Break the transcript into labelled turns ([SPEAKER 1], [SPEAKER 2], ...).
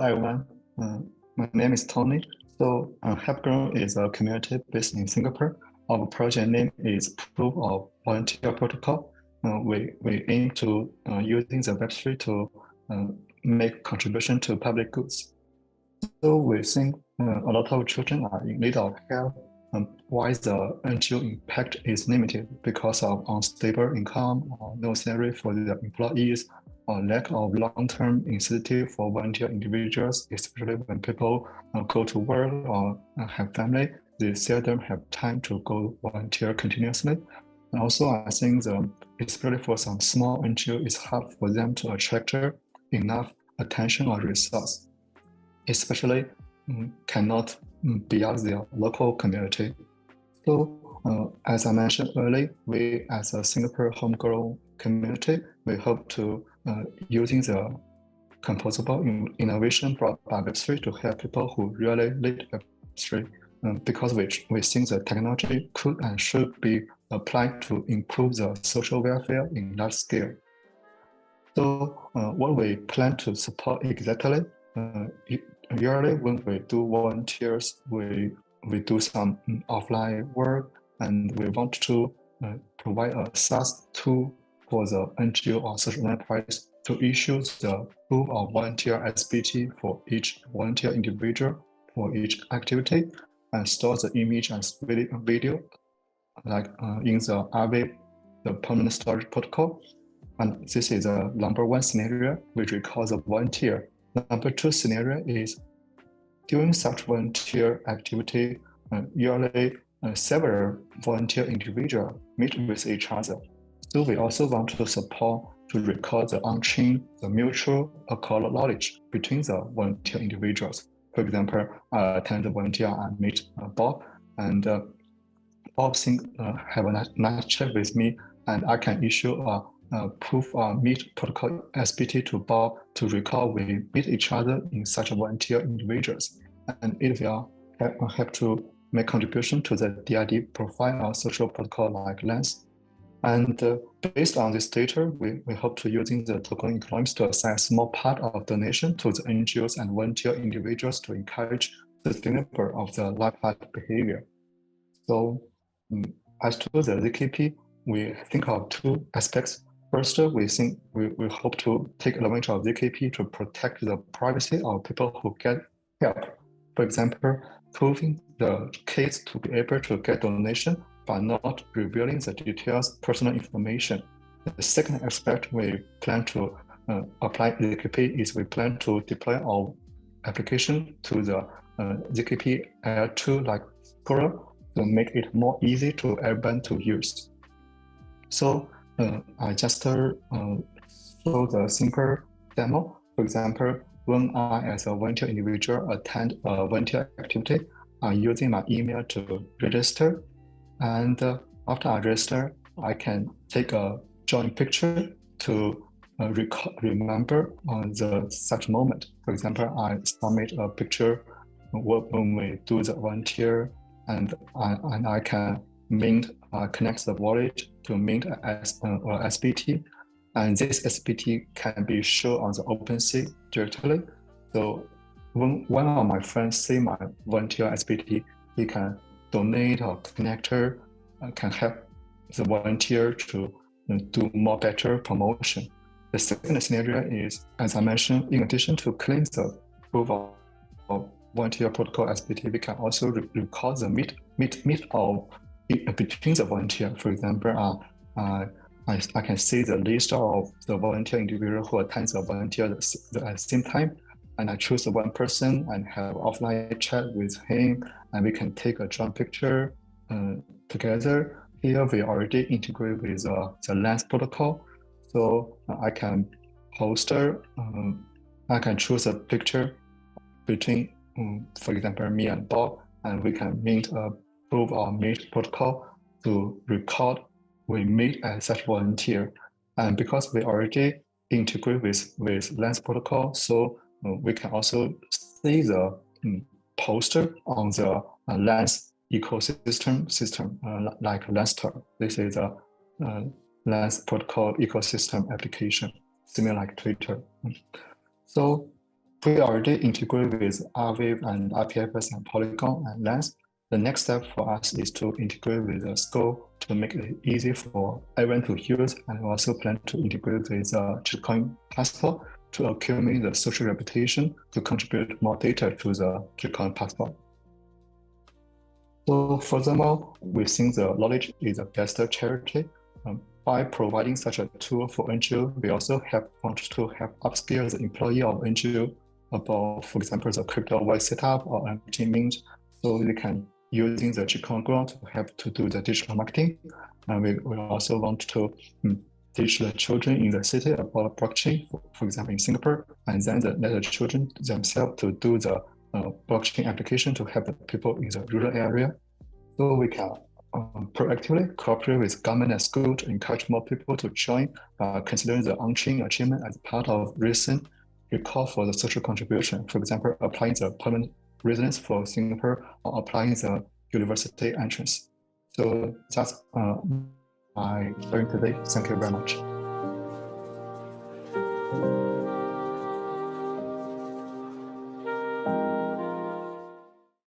[SPEAKER 1] everyone. My name is Tony. So HelpGrow is a community based in Singapore. Our project name is Proof of Volunteer Protocol. We aim to using the Web3 to make contribution to public goods. So we think a lot of children are in need of help. Why the NGO impact is limited because of unstable income or no salary for the employees, or lack of long-term incentive for volunteer individuals, especially when people go to work or have family, they seldom have time to go volunteer continuously. And also, I think especially for some small NGO, it's hard for them to attract enough attention or resource, especially cannot be out their local community. So as I mentioned earlier, we as a Singapore homegrown community, we hope to using the composable innovation brought by Web3 to help people who really need Web3, because we think the technology could and should be applied to improve the social welfare in large scale. So what we plan to support exactly, usually when we do volunteers, we do some offline work, and we want to provide a SaaS tool for the NGO or social enterprise to issue the proof of volunteer SBT for each volunteer individual for each activity, and store the image and video like in the RV, the permanent storage protocol. And this is the number one scenario, which we call the volunteer. Number two scenario is during such volunteer activity, usually several volunteer individuals meet with each other. So we also want to support to record the on-chain, the mutual accord knowledge between the volunteer individuals. For example, I attend the volunteer and meet Bob, and Bob have a nice chat with me, and I can issue a proof of meet protocol SBT to Bob to record we meet each other in such a volunteer individuals. And it will help to make contribution to the DID profile or social protocol like Lens. And based on this data, we hope to using the token economics to assign a small part of donation to the NGOs and volunteer individuals to encourage sustainable of the life behavior. So as to the ZKP, we think of two aspects. First, we hope to take advantage of ZKP to protect the privacy of people who get help. For example, proving the case to be able to get donation but not revealing the details personal information. The second aspect we plan to apply ZKP is we plan to deploy our application to the ZKP L2 like Explorer to make it more easy to everyone to use. So I just show the simple demo. For example, when I as a volunteer individual attend a volunteer activity, I'm using my email to register. And after I register, I can take a joint picture to remember such moment. For example, I submit a picture when we do the volunteer, and I can connect the wallet to mint a SBT, and this SBT can be shown on the OpenSea directly. So when one of my friends see my volunteer SBT, he can donate or connector, can help the volunteer to do more better promotion. The second scenario is, as I mentioned, in addition to claim the proof of volunteer protocol SBT, we can also record the meet of between the volunteer. For example, I can see the list of the volunteer individual who attends the volunteer at the same time, and I choose one person and have offline chat with him, and we can take a joint picture together. Here we already integrate with the Lens protocol, so I can I can choose a picture between, for example, me and Bob, and we can mint a proof of meet protocol to record we meet as such volunteer. And because we already integrate with Lens protocol, so we can also see the poster on the Lens ecosystem like Lens. This is a Lens protocol ecosystem application, similar like Twitter. So We already integrate with RWave and RPFS and Polygon and Lens. The next step for us is to integrate with the Skull to make it easy for everyone to use, and we also plan to integrate with Bitcoin Passport to accumulate the social reputation to contribute more data to the Bitcoin Passport. So furthermore, we think the knowledge is the best charity. By providing such a tool for NGO, we also want to help upskill the employee of NGO about, for example, the crypto wallet setup or NFT mint, so they can using the Bitcoin grant to help to do the digital marketing. And we also want to teach the children in the city about blockchain, for example, in Singapore, and then let the children themselves to do the blockchain application to help the people in the rural area. So we can proactively cooperate with government and school to encourage more people to join, considering the on-chain achievement as part of recent recall for the social contribution. For example, applying the permanent residence for Singapore or applying the university entrance. So that's my sharing today. Thank you very much.